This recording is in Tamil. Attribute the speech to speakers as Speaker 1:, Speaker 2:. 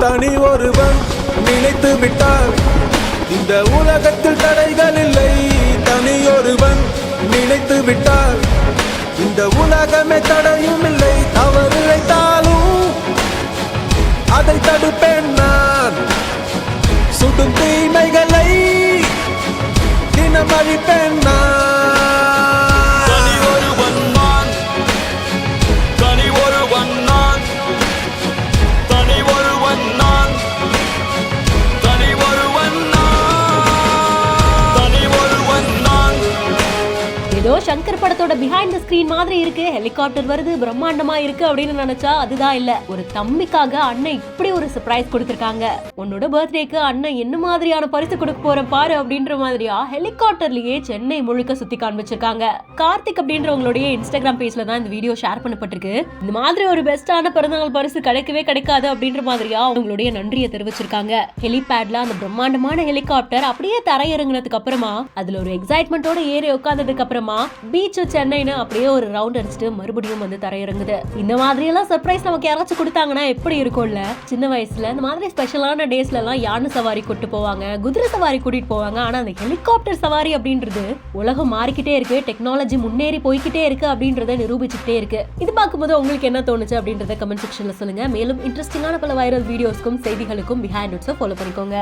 Speaker 1: தனி ஒருவன் நினைத்து விட்டால் இந்த உலகத்தில் தடைகள் இல்லை. தனி ஒருவன் நினைத்து விட்டால் இந்த உலகமே தடையும் இல்லை. தவறு இழைத்தாலும் அதை தடுப்பேன் நான். சுடும் தீமைகளை தினம் அழிப்பேன் நான்.
Speaker 2: ஏதோ சங்கர் படத்தோட பிஹைண்ட் தி ஸ்கிரீன் மாதிரி இருக்கு, ஹெலிகாப்டர் வருது, பிரம்மாண்டமா இருக்கு அப்படின்னு நினைச்சா அதுதான் இல்ல. ஒரு தம்பிக்காக அண்ணன் இப்படி ஒரு சர்ப்ரைஸ் கொடுத்திருக்காங்க. உன்னோட பர்த்டேக்கு அண்ணன் என்ன மாதிரியான பரிசு கொடுக்க போற பாரு அப்படின்ற மாதிரியா ஹெலிகாப்டர்லயே சென்னை முழுக்க சுத்தி காண்பிச்சிருக்காங்க. கார்த்திக் அப்படின்றவங்களுடைய இன்ஸ்டாகிராம் பேஜ்ல தான் இந்த வீடியோ ஷேர் பண்ணப்பட்டிருக்கு. இந்த மாதிரி ஒரு பெஸ்டான பிறந்தநாள் பரிசு கிடைக்கவே கிடைக்காது அப்படின்ற மாதிரியா அவங்களுடைய நன்றியை தெரிவிச்சிருக்காங்க. ஹெலிபேட்ல அந்த பிரம்மாண்டமான ஹெலிகாப்டர் அப்படியே தரையிறங்கினதுக்கு அப்புறமா அதுல ஒரு எக்ஸைட்மெண்டோட ஏறி உட்கார்ந்ததுக்கு அப்புறமா பீச் சென்னைன்னு அப்படியே ஒரு ரவுண்ட் அடிச்சுட்டு மறுபடியும் வந்து தரையிறங்குது. இந்த மாதிரி எல்லாம் சர்ப்ரைஸ் நமக்கு யாராச்சும் கொடுத்தாங்கன்னா எப்படி இருக்கும்ல. சின்ன வயசுல இந்த மாதிரி ஸ்பெஷலான டேஸ்ல எல்லாம் யானை சவாரி கூட்டு போவாங்க, குதிரை சவாரி கூட்டிட்டு போவாங்க. ஆனா அந்த ஹெலிகாப்டர் சவாரி அப்படின்றது உலகம் மாறிக்கிட்டே இருக்கு, டெக்னாலஜி முன்னேறி போய்கிட்டே இருக்கு அப்படின்றத நிரூபிச்சுட்டே இருக்கு. இது பார்க்கும்போது உங்களுக்கு என்ன தோணுச்சு அப்படின்றத கமெண்ட் செக்ஷன்ல சொல்லுங்க. மேலும் இன்ட்ரெஸ்டிங்கான பல வைரல் வீடியோஸ்க்கும் செய்திகளுக்கும் பிஹைண்ட் நோட்ஸை ஃபாலோ பண்ணிக்கோங்க.